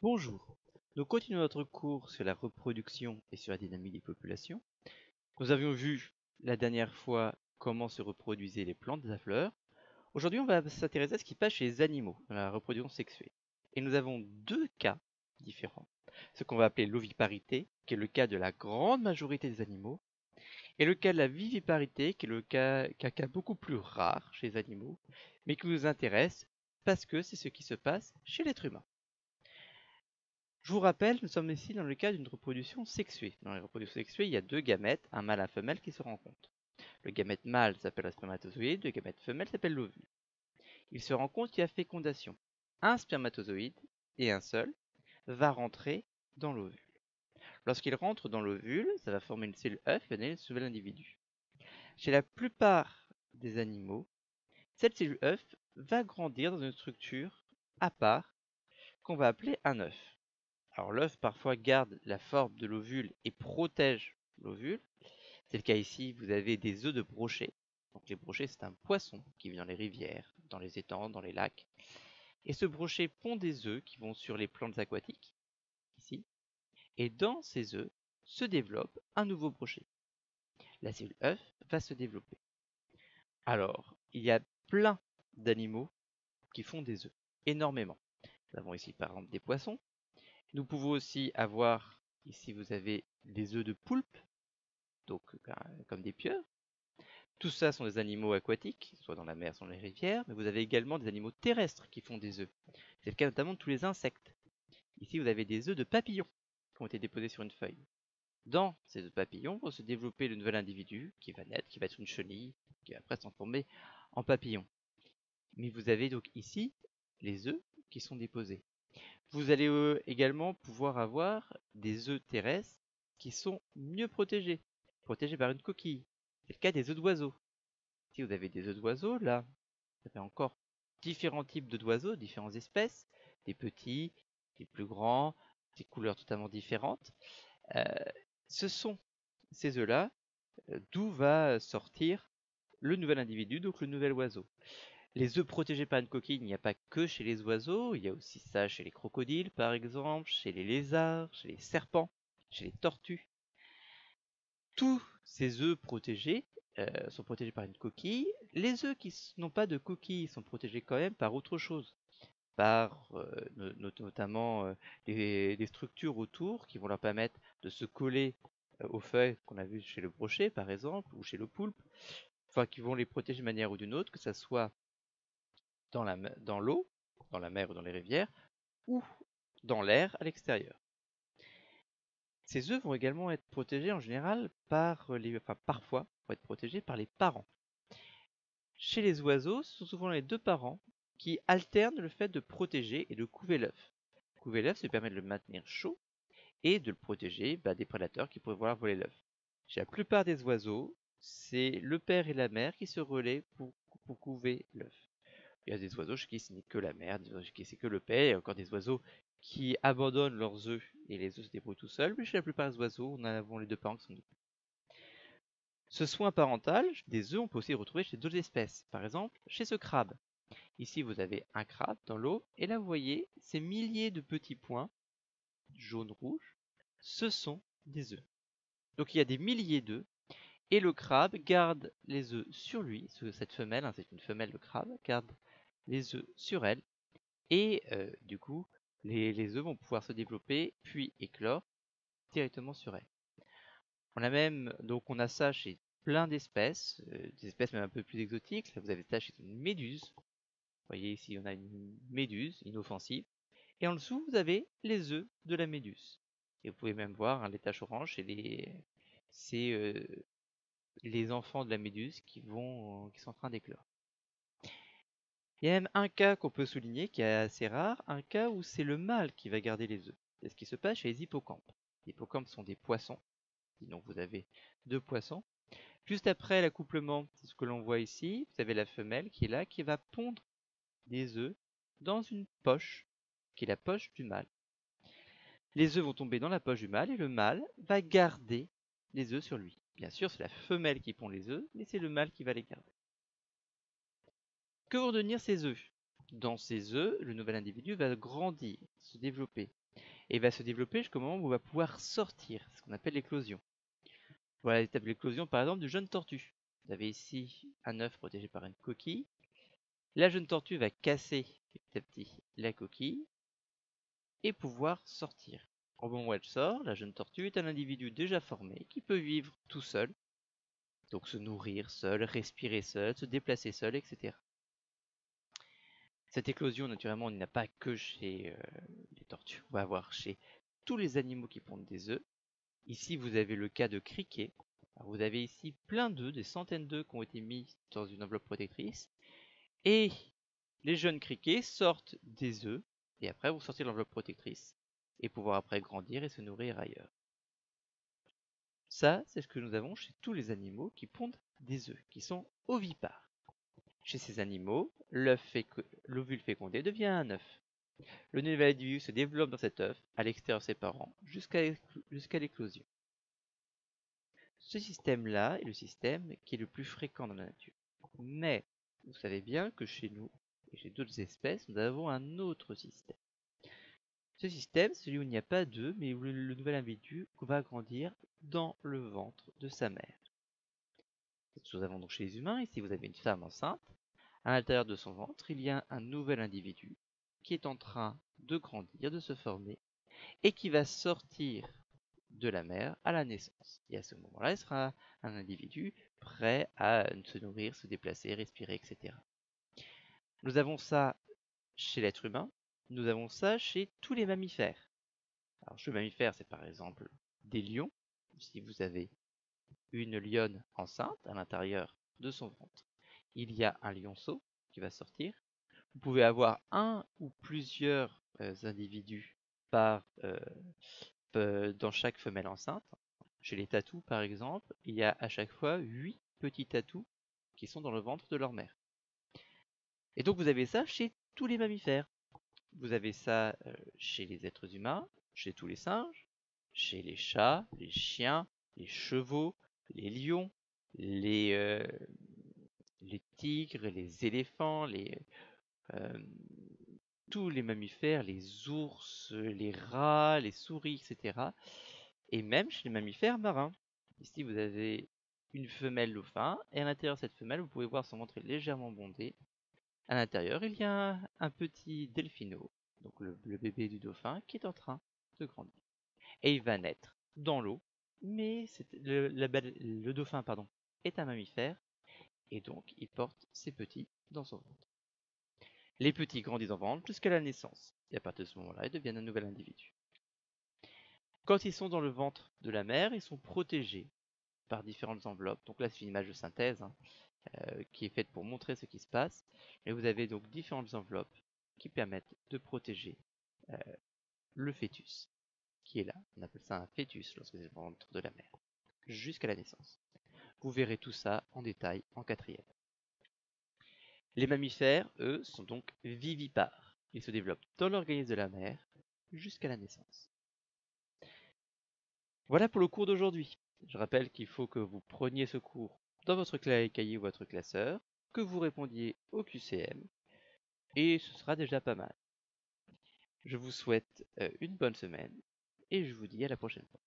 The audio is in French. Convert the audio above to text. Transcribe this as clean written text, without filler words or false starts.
Bonjour, nous continuons notre cours sur la reproduction et sur la dynamique des populations. Nous avions vu la dernière fois comment se reproduisaient les plantes à fleurs. Aujourd'hui, on va s'intéresser à ce qui se passe chez les animaux dans la reproduction sexuée. Et nous avons deux cas différents. Ce qu'on va appeler l'oviparité, qui est le cas de la grande majorité des animaux, et le cas de la viviparité, qui est le cas beaucoup plus rare chez les animaux, mais qui nous intéresse parce que c'est ce qui se passe chez l'être humain. Je vous rappelle, nous sommes ici dans le cas d'une reproduction sexuée. Dans la reproduction sexuée, il y a deux gamètes, un mâle et un femelle, qui se rencontrent. Le gamète mâle s'appelle le spermatozoïde, le gamète femelle s'appelle l'ovule. Ils se rencontrent, il y a fécondation. Un spermatozoïde, et un seul, va rentrer dans l'ovule. Lorsqu'il rentre dans l'ovule, ça va former une cellule œuf et donner ce nouvel individu. Chez la plupart des animaux, cette cellule œuf va grandir dans une structure à part qu'on va appeler un œuf. Alors l'œuf parfois garde la forme de l'ovule et protège l'ovule. C'est le cas ici, vous avez des œufs de brochet. Donc les brochets, c'est un poisson qui vit dans les rivières, dans les étangs, dans les lacs. Et ce brochet pond des œufs qui vont sur les plantes aquatiques, ici. Et dans ces œufs se développe un nouveau brochet. La cellule œuf va se développer. Alors, il y a plein d'animaux qui font des œufs, énormément. Nous avons ici par exemple des poissons. Nous pouvons aussi avoir, ici vous avez des œufs de poulpe, donc comme des pieuvres. Tout ça sont des animaux aquatiques, soit dans la mer, soit dans les rivières, mais vous avez également des animaux terrestres qui font des œufs. C'est le cas notamment de tous les insectes. Ici vous avez des œufs de papillons qui ont été déposés sur une feuille. Dans ces œufs de papillons vont se développer le nouvel individu qui va naître, qui va être une chenille, qui va après se transformer en papillon. Mais vous avez donc ici les œufs qui sont déposés. Vous allez également pouvoir avoir des œufs terrestres qui sont mieux protégés par une coquille. C'est le cas des œufs d'oiseaux. Si vous avez des œufs d'oiseaux, là, vous avez encore différents types d'oiseaux, différentes espèces, des petits, des plus grands, des couleurs totalement différentes. Ce sont ces œufs-là d'où va sortir le nouvel individu, donc le nouvel oiseau. Les œufs protégés par une coquille, il n'y a pas que chez les oiseaux, il y a aussi ça chez les crocodiles par exemple, chez les lézards, chez les serpents, chez les tortues. Tous ces œufs protégés sont protégés par une coquille. Les œufs qui n'ont pas de coquille sont protégés quand même par autre chose, par notamment des structures autour qui vont leur permettre de se coller aux feuilles qu'on a vues chez le brochet par exemple, ou chez le poulpe, enfin qui vont les protéger d'une manière ou d'une autre, que ce soit dans l'eau, dans la mer ou dans les rivières, ou dans l'air à l'extérieur. Ces œufs vont également être protégés en général parfois vont être protégés par les parents. Chez les oiseaux, ce sont souvent les deux parents qui alternent le fait de protéger et de couver l'œuf. Couver l'œuf, ça permet de le maintenir chaud et de le protéger des prédateurs qui pourraient vouloir voler l'œuf. Chez la plupart des oiseaux, c'est le père et la mère qui se relaient pour couver l'œuf. Il y a des oiseaux chez qui ce n'est que la mère, des oiseaux chez qui c'est que le père, et encore des oiseaux qui abandonnent leurs œufs et les œufs se débrouillent tout seuls, mais chez la plupart des oiseaux, on a les deux parents qui sont dessus. Ce soin parental des œufs, on peut aussi le retrouver chez d'autres espèces, par exemple chez ce crabe. Ici, vous avez un crabe dans l'eau, et là, vous voyez ces milliers de petits points, jaune-rouge, ce sont des œufs. Donc il y a des milliers d'œufs, et le crabe garde les œufs sur lui, cette femelle, c'est une femelle de crabe, garde les œufs sur elle, et du coup, les œufs vont pouvoir se développer, puis éclore directement sur elle. On a ça chez plein d'espèces, des espèces même un peu plus exotiques. Là, vous avez ça chez une méduse. Vous voyez ici, on a une méduse inoffensive. Et en dessous, vous avez les œufs de la méduse. Et vous pouvez même voir les taches oranges, c'est les enfants de la méduse qui sont en train d'éclore. Il y a même un cas qu'on peut souligner qui est assez rare, un cas où c'est le mâle qui va garder les œufs. C'est ce qui se passe chez les hippocampes. Les hippocampes sont des poissons. Donc vous avez deux poissons. Juste après l'accouplement, c'est ce que l'on voit ici, vous avez la femelle qui est là, qui va pondre des œufs dans une poche, qui est la poche du mâle. Les œufs vont tomber dans la poche du mâle et le mâle va garder les œufs sur lui. Bien sûr, c'est la femelle qui pond les œufs, mais c'est le mâle qui va les garder. Que vont devenir ces œufs? Dans ces œufs, le nouvel individu va grandir, se développer. Et va se développer jusqu'au moment où il va pouvoir sortir, c'est ce qu'on appelle l'éclosion. Voilà l'étape de l'éclosion par exemple du jeune tortue. Vous avez ici un œuf protégé par une coquille. La jeune tortue va casser petit à petit la coquille et pouvoir sortir. Au moment où elle sort, la jeune tortue est un individu déjà formé qui peut vivre tout seul, donc se nourrir seul, respirer seul, se déplacer seul, etc. Cette éclosion, naturellement, on n'y a pas que chez les tortues, on va avoir chez tous les animaux qui pondent des œufs. Ici, vous avez le cas de criquets. Alors, vous avez ici plein d'œufs, des centaines d'œufs qui ont été mis dans une enveloppe protectrice. Et les jeunes criquets sortent des œufs, et après vont sortir de l'enveloppe protectrice, et pouvoir après grandir et se nourrir ailleurs. Ça, c'est ce que nous avons chez tous les animaux qui pondent des œufs, qui sont ovipares. Chez ces animaux, l'ovule fécondé devient un œuf. Le nouvel individu se développe dans cet œuf, à l'extérieur de ses parents, jusqu'à l'éclosion. Ce système-là est le système qui est le plus fréquent dans la nature. Mais vous savez bien que chez nous et chez d'autres espèces, nous avons un autre système. Ce système, c'est celui où il n'y a pas d'œuf, mais où le nouvel individu va grandir dans le ventre de sa mère. Nous avons donc chez les humains, ici vous avez une femme enceinte. À l'intérieur de son ventre, il y a un nouvel individu qui est en train de grandir, de se former, et qui va sortir de la mère à la naissance. Et à ce moment-là, il sera un individu prêt à se nourrir, se déplacer, respirer, etc. Nous avons ça chez l'être humain, nous avons ça chez tous les mammifères. Alors, chez les mammifères, c'est par exemple des lions. Si vous avez une lionne enceinte à l'intérieur de son ventre, il y a un lionceau qui va sortir. Vous pouvez avoir un ou plusieurs individus dans chaque femelle enceinte. Chez les tatous, par exemple, il y a à chaque fois 8 petits tatous qui sont dans le ventre de leur mère. Et donc vous avez ça chez tous les mammifères. Vous avez ça chez les êtres humains, chez tous les singes, chez les chats, les chiens, les chevaux, les lions, les tigres, les éléphants, tous les mammifères, les ours, les rats, les souris, etc. Et même chez les mammifères marins. Ici, vous avez une femelle dauphin, et à l'intérieur de cette femelle, vous pouvez voir son ventre est légèrement bondé. À l'intérieur, il y a un petit delphino, donc le bébé du dauphin, qui est en train de grandir. Et il va naître dans l'eau, mais le dauphin est un mammifère, et donc il porte ses petits dans son ventre. Les petits grandissent en ventre jusqu'à la naissance, et à partir de ce moment-là, ils deviennent un nouvel individu. Quand ils sont dans le ventre de la mère, ils sont protégés par différentes enveloppes. Donc là, c'est une image de synthèse qui est faite pour montrer ce qui se passe. Et vous avez donc différentes enveloppes qui permettent de protéger le fœtus qui est là. On appelle ça un fœtus lorsque c'est dans le ventre de la mère, jusqu'à la naissance. Vous verrez tout ça en détail en quatrième. Les mammifères, eux, sont donc vivipares. Ils se développent dans l'organisme de la mère jusqu'à la naissance. Voilà pour le cours d'aujourd'hui. Je rappelle qu'il faut que vous preniez ce cours dans votre cahier ou votre classeur, que vous répondiez au QCM, et ce sera déjà pas mal. Je vous souhaite une bonne semaine, et je vous dis à la prochaine fois.